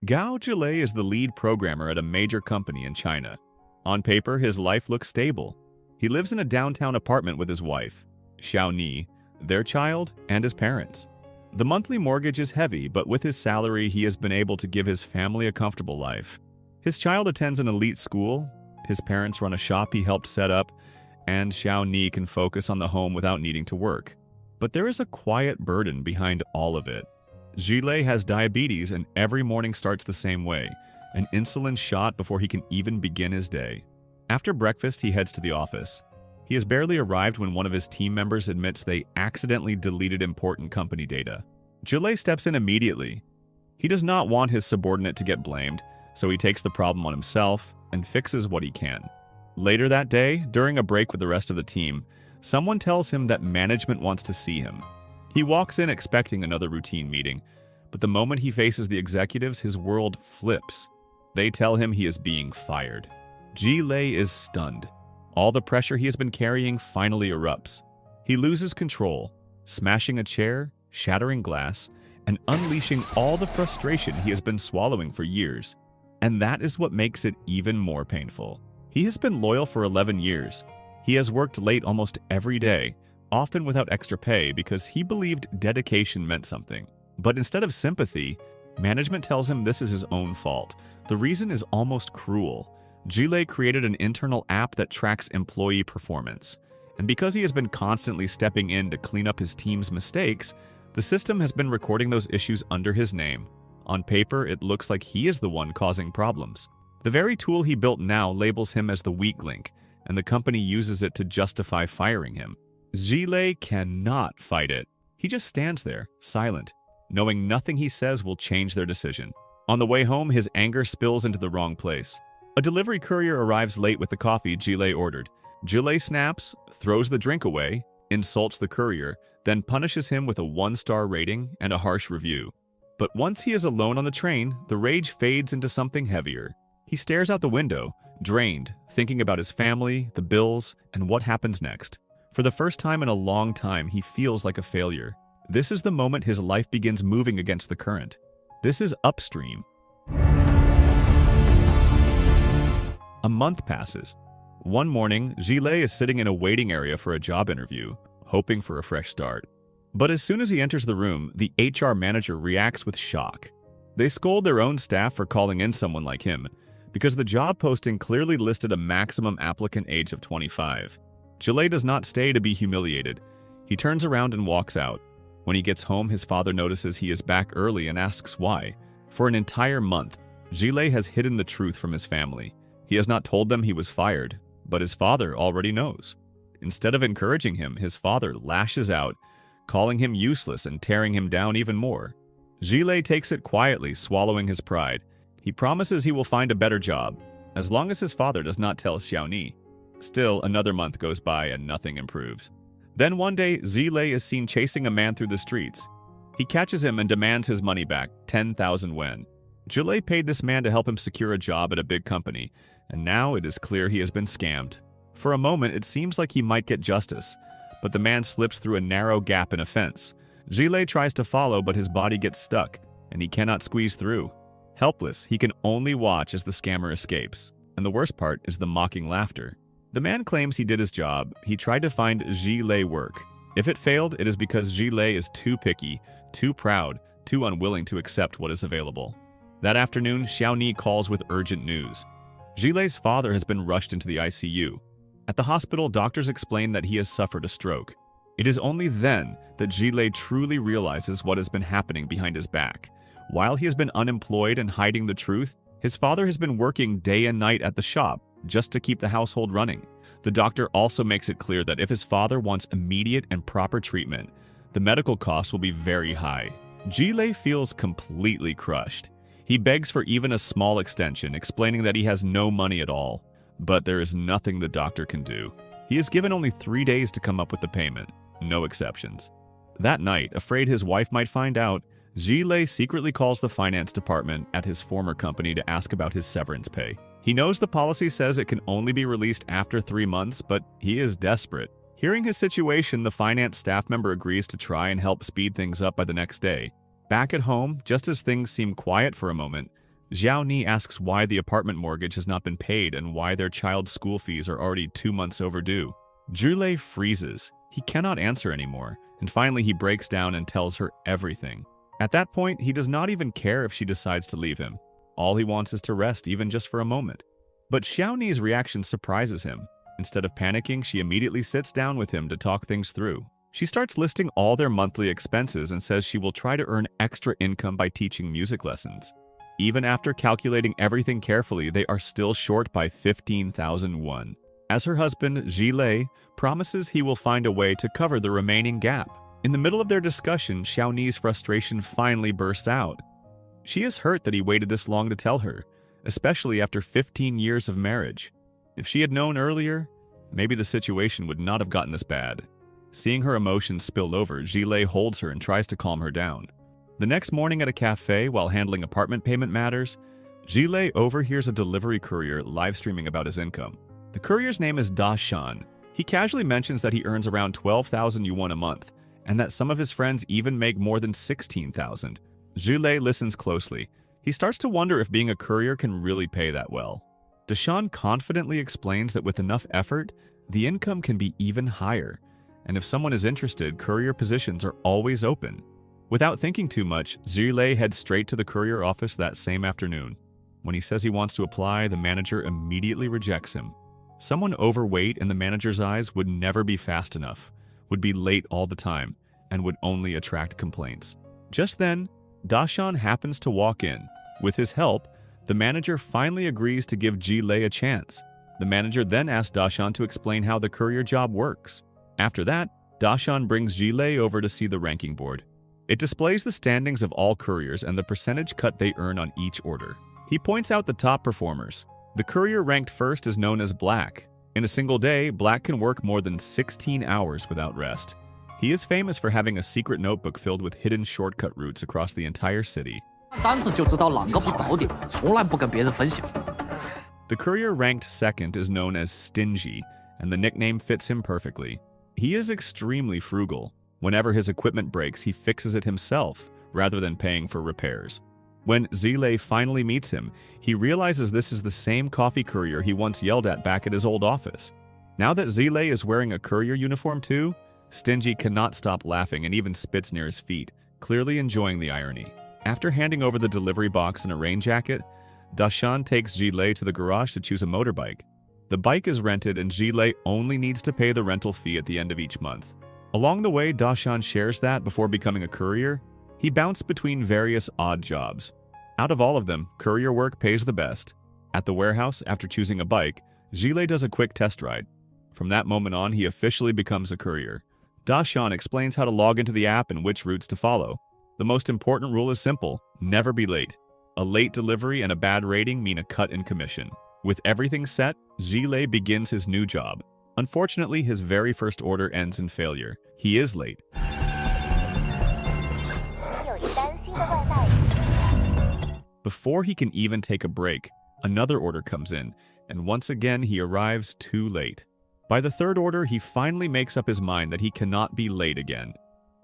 Gao Zhilei is the lead programmer at a major company in China. On paper, his life looks stable. He lives in a downtown apartment with his wife, Xiao Ni, their child, and his parents. The monthly mortgage is heavy, but with his salary, he has been able to give his family a comfortable life. His child attends an elite school, his parents run a shop he helped set up, and Xiao Ni can focus on the home without needing to work. But there is a quiet burden behind all of it. Zhilei has diabetes and every morning starts the same way, an insulin shot before he can even begin his day. After breakfast, he heads to the office. He has barely arrived when one of his team members admits they accidentally deleted important company data. Zhilei steps in immediately. He does not want his subordinate to get blamed, so he takes the problem on himself and fixes what he can. Later that day, during a break with the rest of the team, someone tells him that management wants to see him. He walks in expecting another routine meeting, but the moment he faces the executives, his world flips. They tell him he is being fired. Zhilei is stunned. All the pressure he has been carrying finally erupts. He loses control, smashing a chair, shattering glass, and unleashing all the frustration he has been swallowing for years. And that is what makes it even more painful. He has been loyal for 11 years. He has worked late almost every day, often without extra pay because he believed dedication meant something. But instead of sympathy, management tells him this is his own fault. The reason is almost cruel. Zhilei created an internal app that tracks employee performance. And because he has been constantly stepping in to clean up his team's mistakes, the system has been recording those issues under his name. On paper, it looks like he is the one causing problems. The very tool he built now labels him as the weak link, and the company uses it to justify firing him. Zhilei cannot fight it. He just stands there, silent, knowing nothing he says will change their decision. On the way home, his anger spills into the wrong place. A delivery courier arrives late with the coffee Zhilei ordered. Zhilei snaps, throws the drink away, insults the courier, then punishes him with a 1-star rating and a harsh review. But once he is alone on the train, the rage fades into something heavier. He stares out the window, drained, thinking about his family, the bills, and what happens next. For the first time in a long time, he feels like a failure. This is the moment his life begins moving against the current. This is upstream. A month passes. One morning, Zhilei is sitting in a waiting area for a job interview, hoping for a fresh start. But as soon as he enters the room, the HR manager reacts with shock. They scold their own staff for calling in someone like him, because the job posting clearly listed a maximum applicant age of 25. Zhilei does not stay to be humiliated. He turns around and walks out. When he gets home, his father notices he is back early and asks why. For an entire month, Zhilei has hidden the truth from his family. He has not told them he was fired, but his father already knows. Instead of encouraging him, his father lashes out, calling him useless and tearing him down even more. Zhilei takes it quietly, swallowing his pride. He promises he will find a better job, as long as his father does not tell Xiao Ni. Still, another month goes by and nothing improves. Then one day, Zhilei is seen chasing a man through the streets. He catches him and demands his money back, 10,000 yuan. Zhilei paid this man to help him secure a job at a big company, and now it is clear he has been scammed. For a moment, it seems like he might get justice, but the man slips through a narrow gap in a fence. Zhilei tries to follow, but his body gets stuck, and he cannot squeeze through. Helpless, he can only watch as the scammer escapes. And the worst part is the mocking laughter. The man claims he did his job. He tried to find Zhilei work. If it failed, it is because Zhilei is too picky, too proud, too unwilling to accept what is available. That afternoon, Xiao Ni calls with urgent news. Zhilei's father has been rushed into the ICU. At the hospital, doctors explain that he has suffered a stroke. It is only then that Zhilei truly realizes what has been happening behind his back. While he has been unemployed and hiding the truth, his father has been working day and night at the shop just to keep the household running. The doctor also makes it clear that if his father wants immediate and proper treatment, the medical costs will be very high. Zhilei feels completely crushed. He begs for even a small extension, explaining that he has no money at all. But there is nothing the doctor can do. He is given only 3 days to come up with the payment, no exceptions. That night, afraid his wife might find out, Zhilei secretly calls the finance department at his former company to ask about his severance pay. He knows the policy says it can only be released after 3 months, but he is desperate. Hearing his situation, the finance staff member agrees to try and help speed things up by the next day. Back at home, just as things seem quiet for a moment, Zhao Ni asks why the apartment mortgage has not been paid and why their child's school fees are already 2 months overdue. Zhulei freezes. He cannot answer anymore, and finally he breaks down and tells her everything. At that point, he does not even care if she decides to leave him. All he wants is to rest, even just for a moment. But Xiaoni's reaction surprises him. Instead of panicking, she immediately sits down with him to talk things through. She starts listing all their monthly expenses and says she will try to earn extra income by teaching music lessons. Even after calculating everything carefully, they are still short by 15,000 won. As her husband, Zhilei, promises he will find a way to cover the remaining gap. In the middle of their discussion, Xiaoni's frustration finally bursts out. She is hurt that he waited this long to tell her, especially after 15 years of marriage. If she had known earlier, maybe the situation would not have gotten this bad. Seeing her emotions spill over, Zhilei holds her and tries to calm her down. The next morning at a cafe, while handling apartment payment matters, Zhilei overhears a delivery courier live streaming about his income. The courier's name is Da Shan. He casually mentions that he earns around 12,000 yuan a month, and that some of his friends even make more than 16,000. Zhilei listens closely. He starts to wonder if being a courier can really pay that well. Dashan confidently explains that with enough effort, the income can be even higher, and if someone is interested, courier positions are always open. Without thinking too much, Zhilei heads straight to the courier office that same afternoon. When he says he wants to apply, the manager immediately rejects him. Someone overweight in the manager's eyes would never be fast enough, would be late all the time, and would only attract complaints. Just then, Dashan happens to walk in. With his help, the manager finally agrees to give Zhilei a chance. The manager then asks Dashan to explain how the courier job works. After that, Dashan brings Zhilei over to see the ranking board. It displays the standings of all couriers and the percentage cut they earn on each order. He points out the top performers. The courier ranked first is known as Black. In a single day, Black can work more than 16 hours without rest. He is famous for having a secret notebook filled with hidden shortcut routes across the entire city. The courier ranked second is known as Stingy, and the nickname fits him perfectly. He is extremely frugal. Whenever his equipment breaks, he fixes it himself, rather than paying for repairs. When Zhilei finally meets him, he realizes this is the same coffee courier he once yelled at back at his old office. Now that Zhilei is wearing a courier uniform too, Stingy cannot stop laughing and even spits near his feet, clearly enjoying the irony. After handing over the delivery box and a rain jacket, Dashan takes Zhilei to the garage to choose a motorbike. The bike is rented and Zhilei only needs to pay the rental fee at the end of each month. Along the way, Dashan shares that before becoming a courier, he bounced between various odd jobs. Out of all of them, courier work pays the best. At the warehouse, after choosing a bike, Zhilei does a quick test ride. From that moment on, he officially becomes a courier. Dashan explains how to log into the app and which routes to follow. The most important rule is simple: never be late. A late delivery and a bad rating mean a cut in commission. With everything set, Zhilei begins his new job. Unfortunately, his very first order ends in failure. He is late. Before he can even take a break, another order comes in, and once again he arrives too late. By the third order, he finally makes up his mind that he cannot be late again.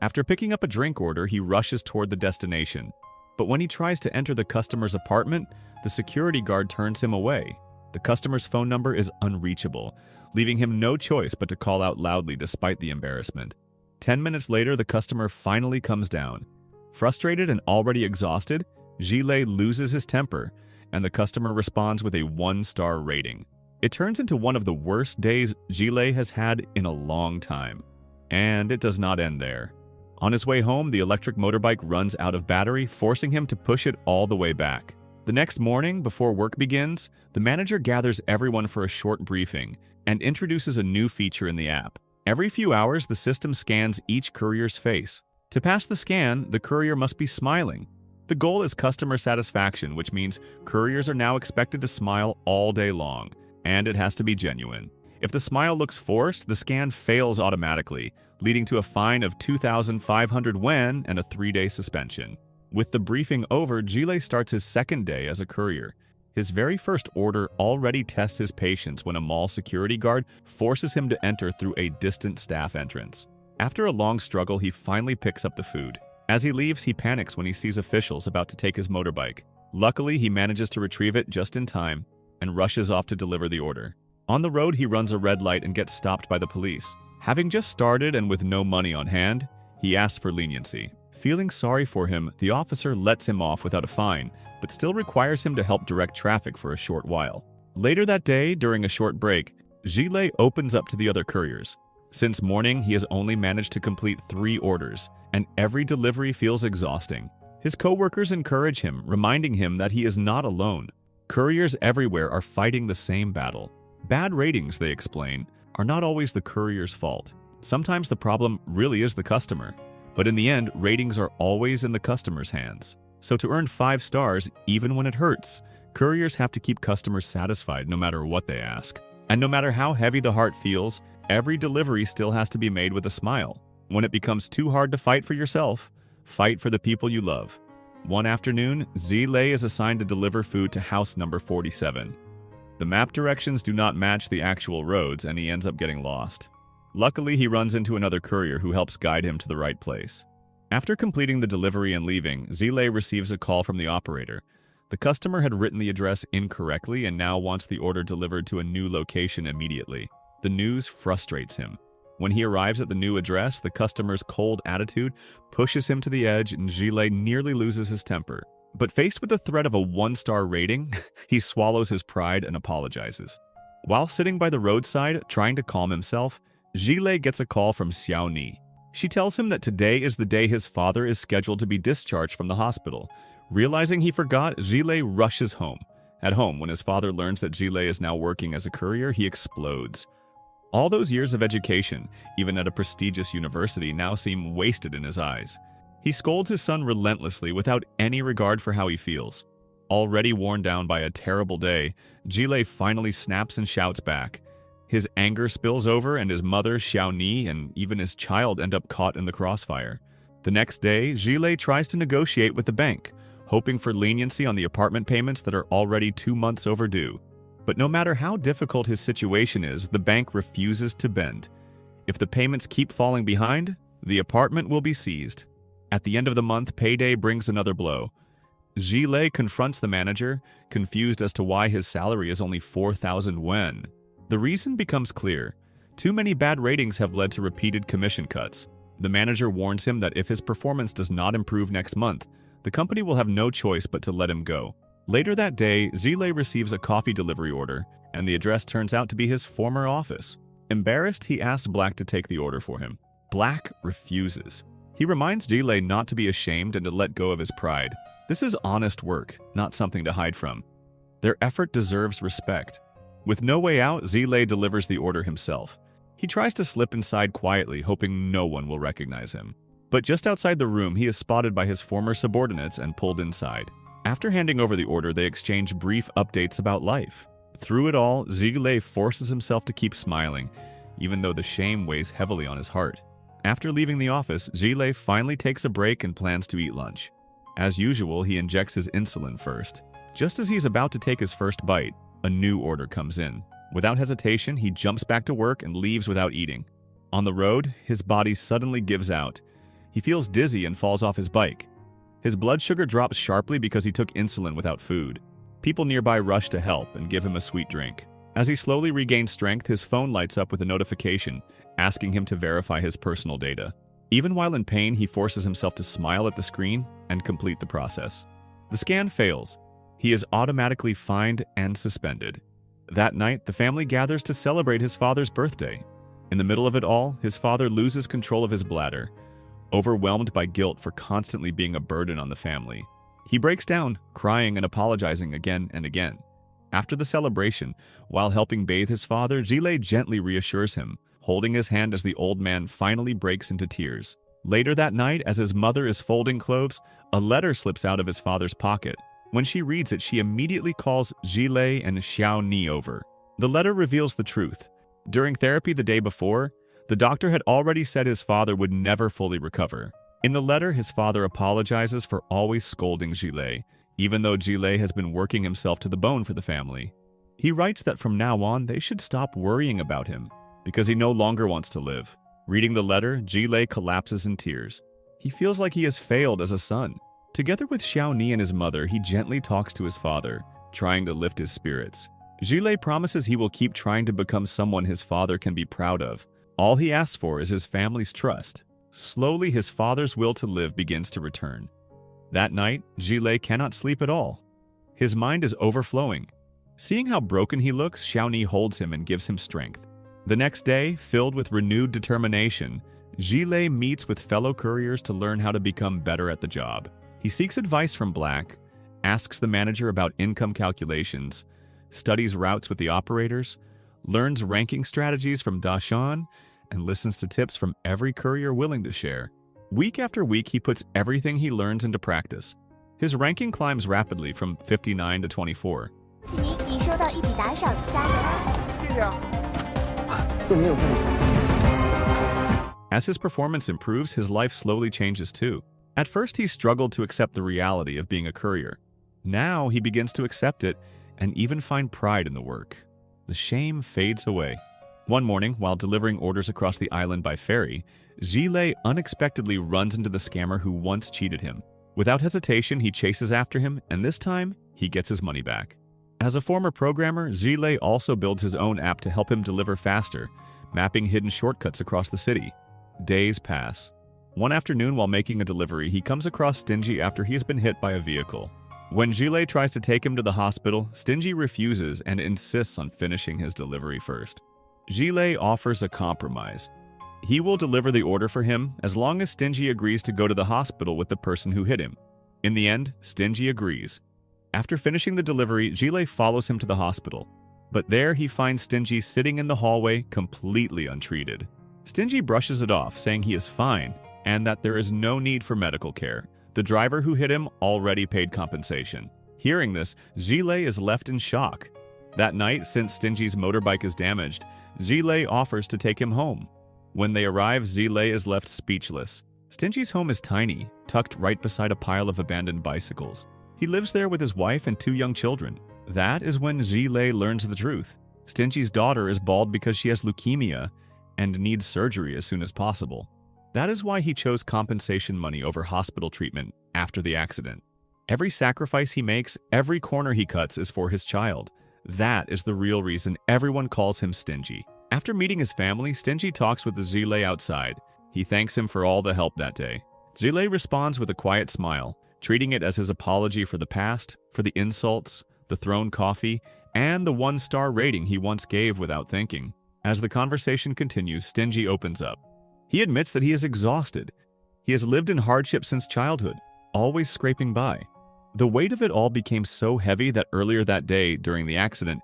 After picking up a drink order, he rushes toward the destination. But when he tries to enter the customer's apartment, the security guard turns him away. The customer's phone number is unreachable, leaving him no choice but to call out loudly despite the embarrassment. 10 minutes later, the customer finally comes down. Frustrated and already exhausted, Zhilei loses his temper, and the customer responds with a 1-star rating. It turns into one of the worst days Zhilei has had in a long time. And it does not end there. On his way home, the electric motorbike runs out of battery, forcing him to push it all the way back. The next morning, before work begins, the manager gathers everyone for a short briefing and introduces a new feature in the app. Every few hours, the system scans each courier's face. To pass the scan, the courier must be smiling. The goal is customer satisfaction, which means couriers are now expected to smile all day long, and it has to be genuine. If the smile looks forced, the scan fails automatically, leading to a fine of 2,500 yuan and a 3-day suspension. With the briefing over, Zhilei starts his second day as a courier. His very first order already tests his patience when a mall security guard forces him to enter through a distant staff entrance. After a long struggle, he finally picks up the food. As he leaves, he panics when he sees officials about to take his motorbike. Luckily, he manages to retrieve it just in time and rushes off to deliver the order. On the road, he runs a red light and gets stopped by the police. Having just started and with no money on hand, he asks for leniency. Feeling sorry for him, the officer lets him off without a fine, but still requires him to help direct traffic for a short while. Later that day, during a short break, Zhilei opens up to the other couriers. Since morning, he has only managed to complete 3 orders, and every delivery feels exhausting. His co-workers encourage him, reminding him that he is not alone. Couriers everywhere are fighting the same battle. Bad ratings, they explain, are not always the courier's fault. Sometimes the problem really is the customer. But in the end, ratings are always in the customer's hands. So to earn 5 stars, even when it hurts, couriers have to keep customers satisfied no matter what they ask. And no matter how heavy the heart feels, every delivery still has to be made with a smile. When it becomes too hard to fight for yourself, fight for the people you love. One afternoon, Zhilei is assigned to deliver food to house number 47. The map directions do not match the actual roads, and he ends up getting lost. Luckily, he runs into another courier who helps guide him to the right place. After completing the delivery and leaving, Zhilei receives a call from the operator. The customer had written the address incorrectly and now wants the order delivered to a new location immediately. The news frustrates him. When he arrives at the new address, the customer's cold attitude pushes him to the edge and Zhilei nearly loses his temper. But faced with the threat of a 1-star rating, he swallows his pride and apologizes. While sitting by the roadside, trying to calm himself, Zhilei gets a call from Xiao Ni. She tells him that today is the day his father is scheduled to be discharged from the hospital. Realizing he forgot, Zhilei rushes home. At home, when his father learns that Zhilei is now working as a courier, he explodes. All those years of education, even at a prestigious university, now seem wasted in his eyes. He scolds his son relentlessly without any regard for how he feels. Already worn down by a terrible day, Zhilei finally snaps and shouts back. His anger spills over and his mother, Xiao Ni, and even his child end up caught in the crossfire. The next day, Zhilei tries to negotiate with the bank, hoping for leniency on the apartment payments that are already 2 months overdue. But no matter how difficult his situation is, the bank refuses to bend. If the payments keep falling behind, the apartment will be seized. At the end of the month, payday brings another blow. Zhilei confronts the manager, confused as to why his salary is only 4,000 yuan. The reason becomes clear. Too many bad ratings have led to repeated commission cuts. The manager warns him that if his performance does not improve next month, the company will have no choice but to let him go. Later that day, Zhilei receives a coffee delivery order, and the address turns out to be his former office. Embarrassed, he asks Black to take the order for him. Black refuses. He reminds Zhilei not to be ashamed and to let go of his pride. This is honest work, not something to hide from. Their effort deserves respect. With no way out, Zhilei delivers the order himself. He tries to slip inside quietly, hoping no one will recognize him. But just outside the room, he is spotted by his former subordinates and pulled inside. After handing over the order, they exchange brief updates about life. Through it all, Zhilei forces himself to keep smiling, even though the shame weighs heavily on his heart. After leaving the office, Zhilei finally takes a break and plans to eat lunch. As usual, he injects his insulin first. Just as he's about to take his first bite, a new order comes in. Without hesitation, he jumps back to work and leaves without eating. On the road, his body suddenly gives out. He feels dizzy and falls off his bike. His blood sugar drops sharply because he took insulin without food. People nearby rush to help and give him a sweet drink. As he slowly regains strength, his phone lights up with a notification asking him to verify his personal data. Even while in pain, he forces himself to smile at the screen and complete the process. The scan fails. He is automatically fined and suspended. That night, the family gathers to celebrate his father's birthday. In the middle of it all, his father loses control of his bladder, overwhelmed by guilt for constantly being a burden on the family. He breaks down, crying and apologizing again and again. After the celebration, while helping bathe his father, Zhilei gently reassures him, holding his hand as the old man finally breaks into tears. Later that night, as his mother is folding clothes, a letter slips out of his father's pocket. When she reads it, she immediately calls Zhilei and Xiao Ni over. The letter reveals the truth. During therapy the day before, the doctor had already said his father would never fully recover. In the letter, his father apologizes for always scolding Zhilei, even though Zhilei has been working himself to the bone for the family. He writes that from now on, they should stop worrying about him, because he no longer wants to live. Reading the letter, Zhilei collapses in tears. He feels like he has failed as a son. Together with Xiaoni and his mother, he gently talks to his father, trying to lift his spirits. Zhilei promises he will keep trying to become someone his father can be proud of. All he asks for is his family's trust. Slowly, his father's will to live begins to return. That night, Zhilei cannot sleep at all. His mind is overflowing. Seeing how broken he looks, Xiaoni holds him and gives him strength. The next day, filled with renewed determination, Zhilei meets with fellow couriers to learn how to become better at the job. He seeks advice from Black, asks the manager about income calculations, studies routes with the operators, learns ranking strategies from Dashan, and listens to tips from every courier willing to share. Week after week, he puts everything he learns into practice. His ranking climbs rapidly from 59 to 24. 你收到一笔打赏，加油！谢谢啊。As his performance improves, his life slowly changes too. At first, he struggled to accept the reality of being a courier. Now, he begins to accept it and even find pride in the work. The shame fades away. One morning, while delivering orders across the island by ferry, Zhilei unexpectedly runs into the scammer who once cheated him. Without hesitation, he chases after him, and this time, he gets his money back. As a former programmer, Zhilei also builds his own app to help him deliver faster, mapping hidden shortcuts across the city. Days pass. One afternoon, while making a delivery, he comes across Stingy after he has been hit by a vehicle. When Zhilei tries to take him to the hospital, Stingy refuses and insists on finishing his delivery first. Zhilei offers a compromise. He will deliver the order for him as long as Stingy agrees to go to the hospital with the person who hit him. In the end, Stingy agrees. After finishing the delivery, Zhilei follows him to the hospital. But there he finds Stingy sitting in the hallway, completely untreated. Stingy brushes it off, saying he is fine and that there is no need for medical care. The driver who hit him already paid compensation. Hearing this, Zhilei is left in shock. That night, since Stingy's motorbike is damaged, Zhilei offers to take him home. When they arrive, Zhilei is left speechless. Stingy's home is tiny, tucked right beside a pile of abandoned bicycles. He lives there with his wife and 2 young children. That is when Zhilei learns the truth. Stingy's daughter is bald because she has leukemia and needs surgery as soon as possible. That is why he chose compensation money over hospital treatment after the accident. Every sacrifice he makes, every corner he cuts is for his child. That is the real reason everyone calls him Stingy. After meeting his family, Stingy talks with the Zhilei outside. He thanks him for all the help that day. Zhilei responds with a quiet smile, treating it as his apology for the past, for the insults, the thrown coffee, and the 1-star rating he once gave without thinking. As the conversation continues, Stingy opens up. He admits that he is exhausted. He has lived in hardship since childhood, always scraping by. The weight of it all became so heavy that earlier that day, during the accident,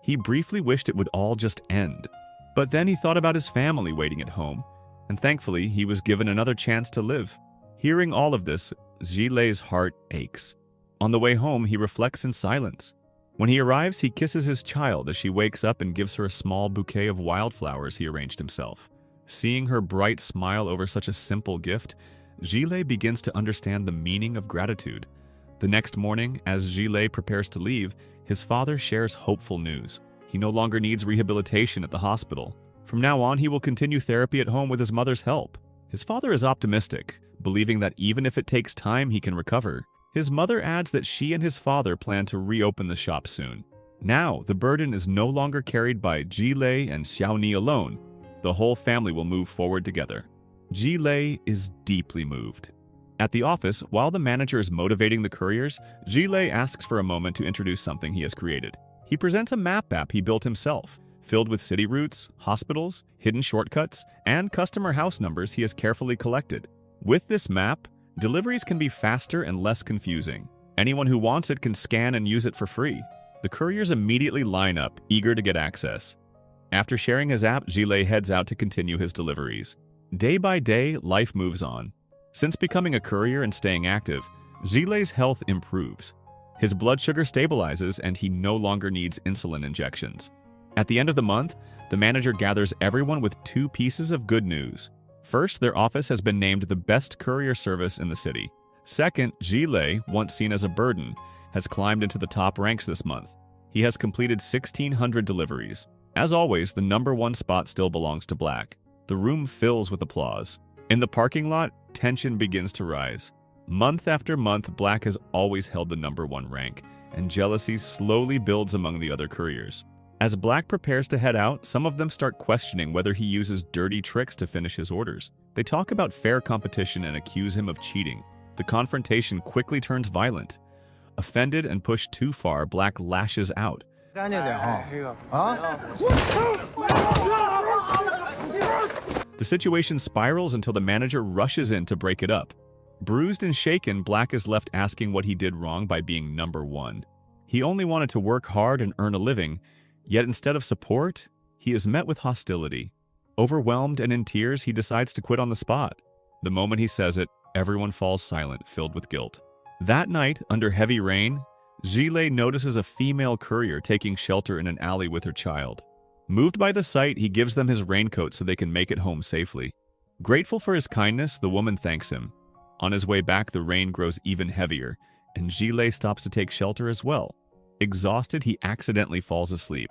he briefly wished it would all just end. But then he thought about his family waiting at home, and thankfully he was given another chance to live. Hearing all of this, Zhilei's heart aches. On the way home, he reflects in silence. When he arrives, he kisses his child as she wakes up and gives her a small bouquet of wildflowers he arranged himself. Seeing her bright smile over such a simple gift, Zhilei begins to understand the meaning of gratitude. The next morning, as Zhilei prepares to leave, his father shares hopeful news. He no longer needs rehabilitation at the hospital. From now on, he will continue therapy at home with his mother's help. His father is optimistic, believing that even if it takes time, he can recover. His mother adds that she and his father plan to reopen the shop soon. Now, the burden is no longer carried by Zhilei and Xiaoni alone. The whole family will move forward together. Zhilei is deeply moved. At the office, while the manager is motivating the couriers, Zhilei asks for a moment to introduce something he has created. He presents a map app he built himself, filled with city routes, hospitals, hidden shortcuts, and customer house numbers he has carefully collected. With this map, deliveries can be faster and less confusing. Anyone who wants it can scan and use it for free. The couriers immediately line up, eager to get access. After sharing his app, Zhilei heads out to continue his deliveries. Day by day, life moves on. Since becoming a courier and staying active, Zhilei's health improves. His blood sugar stabilizes and he no longer needs insulin injections. At the end of the month, the manager gathers everyone with 2 pieces of good news. First, their office has been named the best courier service in the city. Second, Zhilei, once seen as a burden, has climbed into the top ranks this month. He has completed 1,600 deliveries. As always, the #1 spot still belongs to Black. The room fills with applause. In the parking lot, tension begins to rise. Month after month, Black has always held the #1 rank, and jealousy slowly builds among the other couriers. As Black prepares to head out, some of them start questioning whether he uses dirty tricks to finish his orders. They talk about fair competition and accuse him of cheating. The confrontation quickly turns violent. Offended and pushed too far, Black lashes out. The situation spirals until the manager rushes in to break it up. Bruised and shaken, Black is left asking what he did wrong by being #1. He only wanted to work hard and earn a living, yet instead of support, he is met with hostility. Overwhelmed and in tears, he decides to quit on the spot. The moment he says it, everyone falls silent, filled with guilt. That night, under heavy rain, Zhilei notices a female courier taking shelter in an alley with her child. Moved by the sight, he gives them his raincoat so they can make it home safely. Grateful for his kindness, the woman thanks him. On his way back, the rain grows even heavier, and Zhilei stops to take shelter as well. Exhausted, he accidentally falls asleep.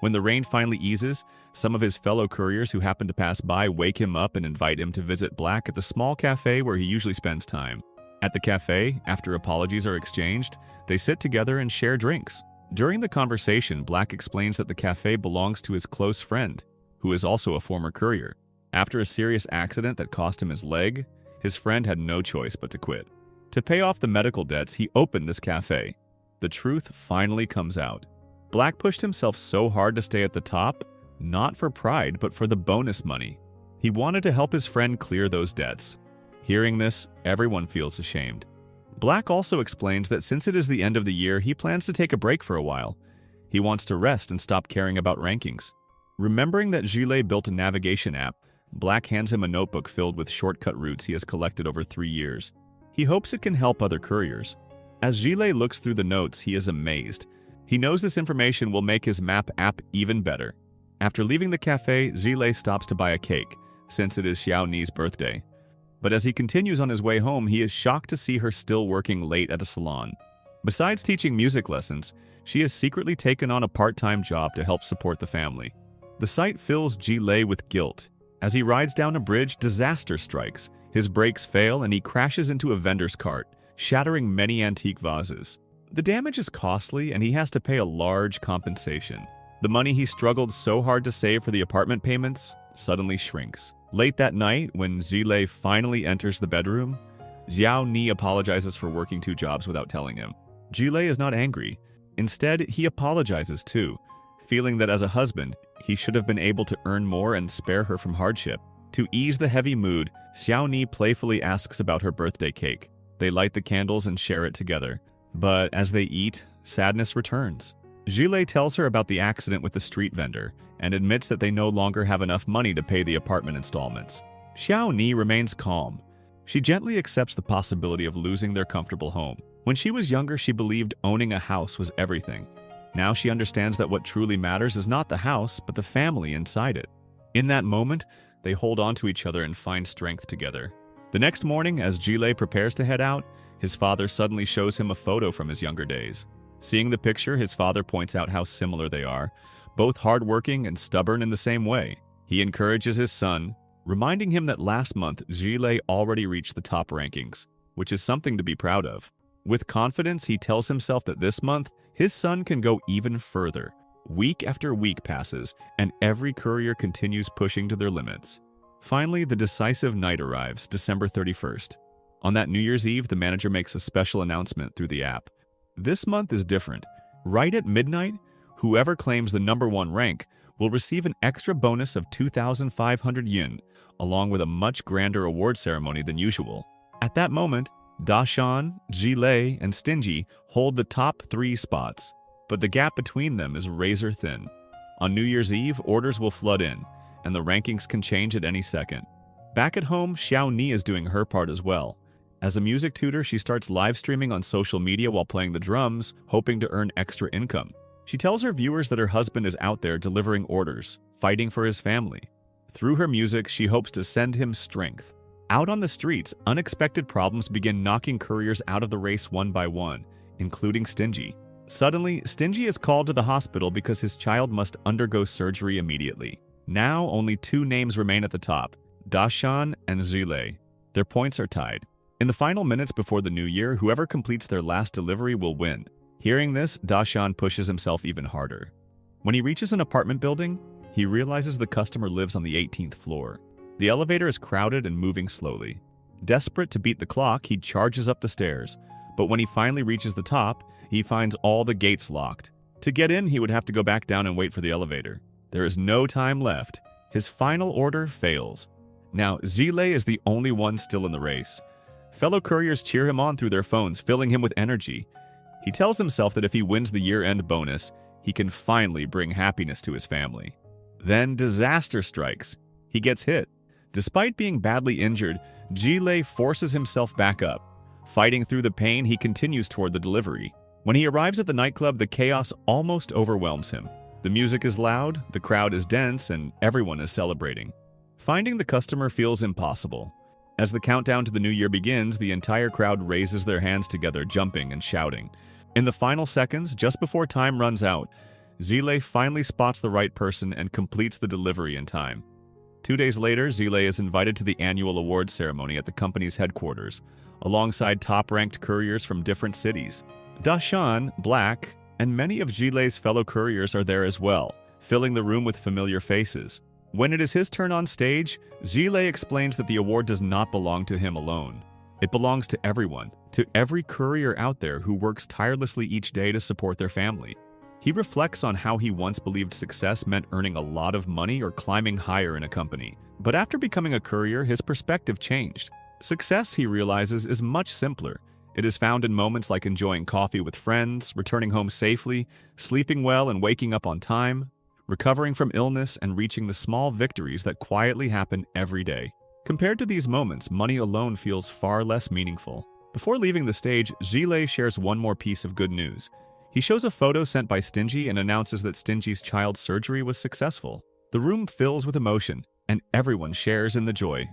When the rain finally eases, some of his fellow couriers who happen to pass by wake him up and invite him to visit Black at the small cafe where he usually spends time. At the cafe, after apologies are exchanged, they sit together and share drinks. During the conversation, Black explains that the cafe belongs to his close friend, who is also a former courier. After a serious accident that cost him his leg, his friend had no choice but to quit. To pay off the medical debts, he opened this cafe. The truth finally comes out. Black pushed himself so hard to stay at the top, not for pride, but for the bonus money. He wanted to help his friend clear those debts. Hearing this, everyone feels ashamed. Black also explains that since it is the end of the year, he plans to take a break for a while. He wants to rest and stop caring about rankings. Remembering that Zhilei built a navigation app, Black hands him a notebook filled with shortcut routes he has collected over 3 years. He hopes it can help other couriers. As Zhilei looks through the notes, he is amazed. He knows this information will make his map app even better. After leaving the cafe, Zhilei stops to buy a cake, since it is Xiao Ni's birthday. But as he continues on his way home, he is shocked to see her still working late at a salon. Besides teaching music lessons, she has secretly taken on a part-time job to help support the family. The sight fills Zhilei with guilt. As he rides down a bridge, disaster strikes. His brakes fail and he crashes into a vendor's cart, shattering many antique vases. The damage is costly and he has to pay a large compensation. The money he struggled so hard to save for the apartment payments suddenly shrinks. Late that night, when Zhilei finally enters the bedroom, Xiao Ni apologizes for working 2 jobs without telling him. Zhilei is not angry. Instead, he apologizes too, feeling that as a husband, he should have been able to earn more and spare her from hardship. To ease the heavy mood, Xiao Ni playfully asks about her birthday cake. They light the candles and share it together. But as they eat, sadness returns. Zhilei tells her about the accident with the street vendor and admits that they no longer have enough money to pay the apartment installments. Xiao Ni remains calm. She gently accepts the possibility of losing their comfortable home. When she was younger, she believed owning a house was everything. Now she understands that what truly matters is not the house, but the family inside it. In that moment, they hold on to each other and find strength together. The next morning, as Zhilei prepares to head out, his father suddenly shows him a photo from his younger days. Seeing the picture, his father points out how similar they are, both hardworking and stubborn in the same way. He encourages his son, reminding him that last month Zhilei already reached the top rankings, which is something to be proud of. With confidence, he tells himself that this month, his son can go even further. Week after week passes, and every courier continues pushing to their limits. Finally, the decisive night arrives, December 31st. On that New Year's Eve, the manager makes a special announcement through the app. This month is different. Right at midnight, whoever claims the #1 rank will receive an extra bonus of 2,500 yen, along with a much grander award ceremony than usual. At that moment, Dashan, Zhilei, and Stingy hold the top 3 spots, but the gap between them is razor thin. On New Year's Eve, orders will flood in, and the rankings can change at any second. Back at home, Xiao Ni is doing her part as well. As a music tutor, she starts live streaming on social media while playing the drums, hoping to earn extra income. She tells her viewers that her husband is out there delivering orders, fighting for his family. Through her music, she hopes to send him strength. Out on the streets, unexpected problems begin knocking couriers out of the race one by one, including Stingy. Suddenly, Stingy is called to the hospital because his child must undergo surgery immediately. Now, only 2 names remain at the top, Dashan and Zhilei. Their points are tied. In the final minutes before the new year, whoever completes their last delivery will win. Hearing this, Dashan pushes himself even harder. When he reaches an apartment building, he realizes the customer lives on the 18th floor. The elevator is crowded and moving slowly. Desperate to beat the clock, he charges up the stairs. But when he finally reaches the top, he finds all the gates locked. To get in, he would have to go back down and wait for the elevator. There is no time left. His final order fails. Now, Zile is the only one still in the race. Fellow couriers cheer him on through their phones, filling him with energy. He tells himself that if he wins the year-end bonus, he can finally bring happiness to his family. Then disaster strikes. He gets hit. Despite being badly injured, Zile forces himself back up. Fighting through the pain, he continues toward the delivery. When he arrives at the nightclub, the chaos almost overwhelms him. The music is loud, the crowd is dense, and everyone is celebrating. Finding the customer feels impossible. As the countdown to the new year begins, the entire crowd raises their hands together, jumping and shouting. In the final seconds, just before time runs out, Zile finally spots the right person and completes the delivery in time. 2 days later, Zile is invited to the annual awards ceremony at the company's headquarters, alongside top-ranked couriers from different cities. Dashan, Black, and many of Zile's fellow couriers are there as well, filling the room with familiar faces. When it is his turn on stage, Zile explains that the award does not belong to him alone. It belongs to everyone, to every courier out there who works tirelessly each day to support their family. He reflects on how he once believed success meant earning a lot of money or climbing higher in a company. But after becoming a courier, his perspective changed. Success, he realizes, is much simpler. It is found in moments like enjoying coffee with friends, returning home safely, sleeping well and waking up on time, recovering from illness, and reaching the small victories that quietly happen every day. Compared to these moments, money alone feels far less meaningful. Before leaving the stage, Zile shares one more piece of good news. He shows a photo sent by Stingy and announces that Stingy's child's surgery was successful. The room fills with emotion, and everyone shares in the joy.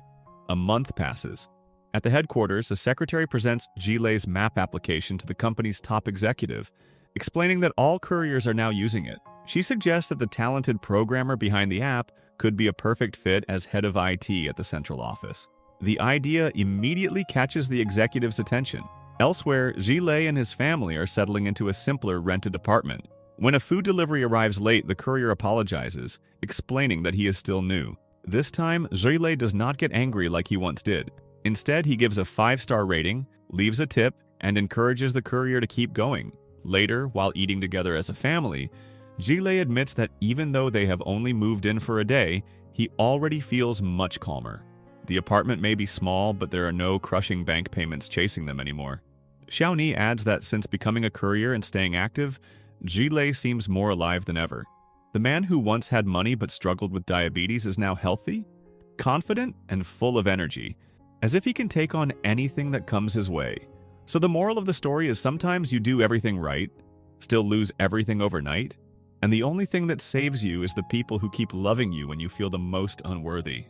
A month passes. At the headquarters, a secretary presents Zile's map application to the company's top executive, explaining that all couriers are now using it. She suggests that the talented programmer behind the app could be a perfect fit as head of IT at the central office. The idea immediately catches the executive's attention. Elsewhere, Zile and his family are settling into a simpler rented apartment. When a food delivery arrives late, the courier apologizes, explaining that he is still new. This time, Zile does not get angry like he once did. Instead, he gives a 5-star rating, leaves a tip, and encourages the courier to keep going. Later, while eating together as a family, Zile admits that even though they have only moved in for a day, he already feels much calmer. The apartment may be small, but there are no crushing bank payments chasing them anymore. Xiaoni adds that since becoming a courier and staying active, Zile seems more alive than ever. The man who once had money but struggled with diabetes is now healthy, confident, and full of energy, as if he can take on anything that comes his way. So the moral of the story is sometimes you do everything right, still lose everything overnight, and the only thing that saves you is the people who keep loving you when you feel the most unworthy.